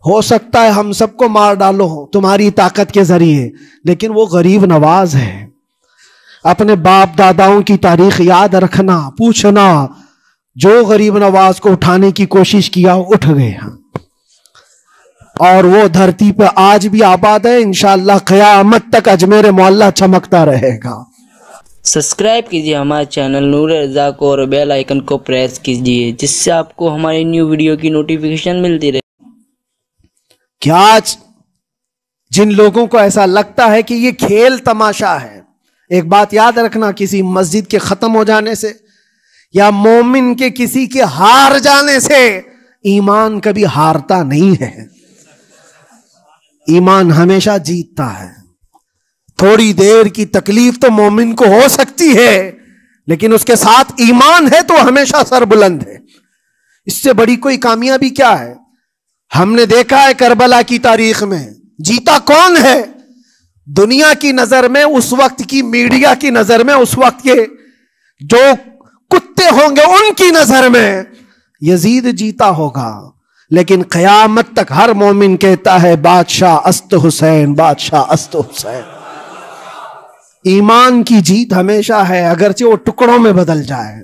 ہو سکتا ہے ہم سب کو مار ڈالو تمہاری طاقت کے ذریعے، لیکن وہ غریب نواز ہے۔ اپنے باپ داداؤں کی تاریخ یاد رکھنا، پوچھنا، جو غریب نواز کو اٹھانے کی کوشش کیا اٹھ گئے ہیں، اور وہ دھرتی پہ آج بھی آباد ہے۔ انشاءاللہ قیامت تک اجمیر معلیٰ چمکتا رہے گا۔ سبسکرائب کیجیے ہمارے چینل نور رضا کو اور بیل آئیکن کو پریس کیجیے، جس سے آپ کو ہماری نیو ویڈیو کی نوٹیفیکیشن ملتی رہے۔ کہ آج جن لوگوں کو ایسا لگتا ہے کہ یہ کھیل تماشا ہے، ایک بات یاد رکھنا، کسی مسجد کے ختم ہو جانے سے یا مومن کے کسی کے ہار جانے سے ایمان کبھی ہارتا نہیں ہے، ایمان ہمیشہ جیتتا ہے۔ تھوڑی دیر کی تکلیف تو مومن کو ہو سکتی ہے، لیکن اس کے ساتھ ایمان ہے تو ہمیشہ سر بلند ہے۔ اس سے بڑی کوئی کامیابی کیا ہے؟ ہم نے دیکھا ہے کربلا کی تاریخ میں جیتا کون ہے؟ دنیا کی نظر میں، اس وقت کی میڈیا کی نظر میں، اس وقت کے جو کتے ہوں گے ان کی نظر میں یزید جیتا ہوگا، لیکن قیامت تک ہر مومن کہتا ہے بادشاہ است حسین، بادشاہ است حسین۔ ایمان کی جیت ہمیشہ ہے، اگرچہ وہ ٹکڑوں میں بدل جائے،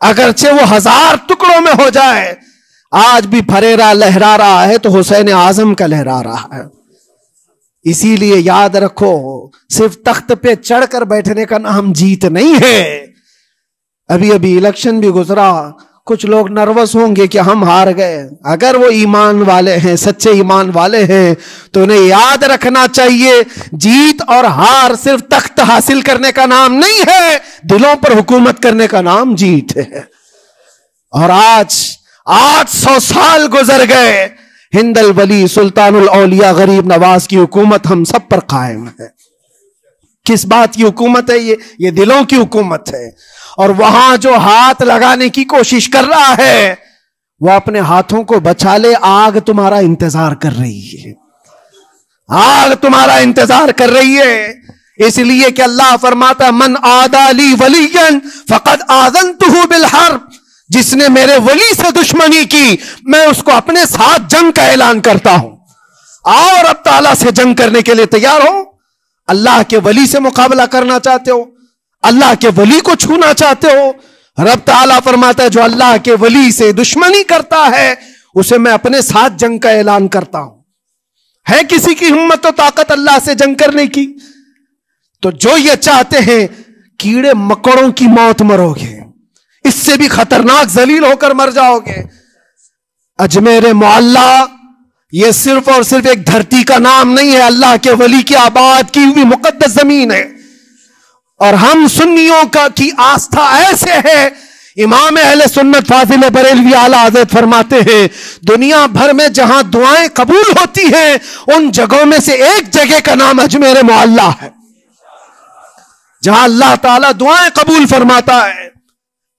اگرچہ وہ 1000 ٹکڑوں میں ہو جائے۔ آج بھی پھریرا لہرا رہا ہے تو حسین اعظم کا لہرا رہا ہے۔ اسی لیے یاد رکھو، صرف تخت پہ چڑھ کر بیٹھنے کا نام جیت نہیں ہے۔ ابھی الیکشن بھی گزرا، کچھ لوگ نروس ہوں گے کہ ہم ہار گئے۔ اگر وہ ایمان والے ہیں، سچے ایمان والے ہیں، تو انہیں یاد رکھنا چاہیے جیت اور ہار صرف تخت حاصل کرنے کا نام نہیں ہے، دلوں پر حکومت کرنے کا نام جیت ہے۔ اور آج 800 سال گزر گئے، ہند الولی سلطان الاولیاء غریب نواز کی حکومت ہم سب پر قائم ہے۔ کس بات کی حکومت ہے یہ دلوں کی حکومت ہے۔ اور وہاں جو ہاتھ لگانے کی کوشش کر رہا ہے وہ اپنے ہاتھوں کو بچا لے، آگ تمہارا انتظار کر رہی ہے، آگ تمہارا انتظار کر رہی ہے۔ اس لیے کہ اللہ فرماتا من عادی لی ولیا فقد آذنتہ بالحرب، جس نے میرے ولی سے دشمنی کی میں اس کو اپنے ساتھ جنگ کا اعلان کرتا ہوں۔ آؤ رب تعالیٰ سے جنگ کرنے کے لیے تیار ہو؟ اللہ کے ولی سے مقابلہ کرنا چاہتے ہو؟ اللہ کے ولی کو چھونا چاہتے ہو؟ رب تعالیٰ فرماتا ہے جو اللہ کے ولی سے دشمنی کرتا ہے اسے میں اپنے ساتھ جنگ کا اعلان کرتا ہوں۔ ہے کسی کی ہمت و طاقت اللہ سے جنگ کرنے کی؟ تو جو یہ چاہتے ہیں کیڑے مکڑوں کی موت مرو گے، اس سے بھی خطرناک ذلیل ہو کر مر جاؤ گے۔ اجمیر معلیٰ یہ صرف اور صرف ایک دھرتی کا نام نہیں ہے، اللہ کے ولی کی آباد کی ہوئی مقدس زمین ہے۔ اور ہم سنیوں کی آستھا ایسے ہے، امام اہل سنت فاضل بریلوی اعلیٰ حضرت فرماتے ہیں دنیا بھر میں جہاں دعائیں قبول ہوتی ہیں ان جگہوں میں سے ایک جگہ کا نام اجمیر معلیٰ ہے، جہاں اللہ تعالیٰ دعائیں قبول فرماتا ہے۔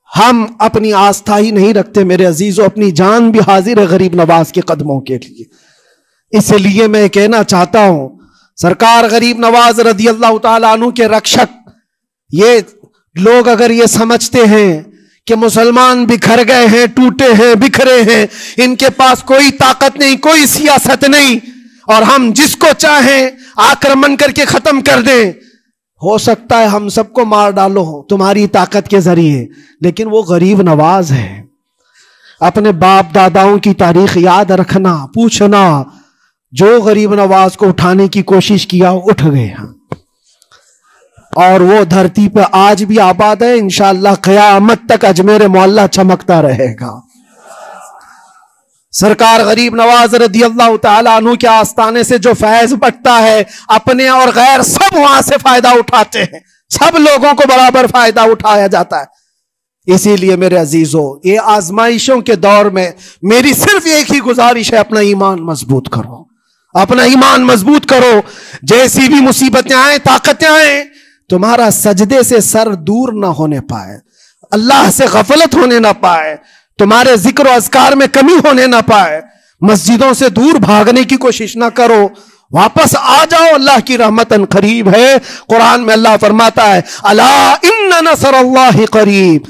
ہم اپنی آستھا ہی نہیں رکھتے میرے عزیزو، اپنی جان بھی حاضر ہے غریب نواز کے قدموں کے لیے۔ اس لیے میں کہنا چاہتا ہوں سرکار غریب نواز رضی اللہ تعالیٰ عنہ کے رکشک، یہ لوگ اگر یہ سمجھتے ہیں کہ مسلمان بکھر گئے ہیں، ٹوٹے ہیں، بکھرے ہیں، ان کے پاس کوئی طاقت نہیں، کوئی سیاست نہیں، اور ہم جس کو چاہیں آکرمن کر کے ختم کر دیں، ہو سکتا ہے ہم سب کو مار ڈالو تمہاری طاقت کے ذریعے، لیکن وہ غریب نواز ہے۔ اپنے باپ داداؤں کی تاریخ یاد رکھنا، پوچھنا، جو غریب نواز کو اٹھانے کی کوشش کیا اٹھ گئے ہیں، اور وہ دھرتی پہ آج بھی آباد ہے۔ انشاءاللہ قیامت تک اجمیر معلیٰ چمکتا رہے گا۔ سرکار غریب نواز رضی اللہ تعالیٰ عنہ کے آستانے سے جو فیض بٹتا ہے، اپنے اور غیر سب وہاں سے فائدہ اٹھاتے ہیں، سب لوگوں کو برابر فائدہ اٹھایا جاتا ہے۔ اسی لیے میرے عزیزو، یہ آزمائشوں کے دور میں میری صرف ایک ہی گزارش ہے، اپنا ایمان مضبوط کرو، اپنا ایمان مضبوط کرو۔ جیسی بھی مصیبتیں آئیں، طاقتیں آئیں، تمہارا سجدے سے سر دور نہ ہونے پائے، اللہ سے غفلت ہونے نہ پائے، تمہارے ذکر و اذکار میں کمی ہونے نہ پائے، مسجدوں سے دور بھاگنے کی کوشش نہ کرو، واپس آ جاؤ، اللہ کی رحمت قریب ہے۔ قرآن میں اللہ فرماتا ہے الا ان نصر اللہ قریب،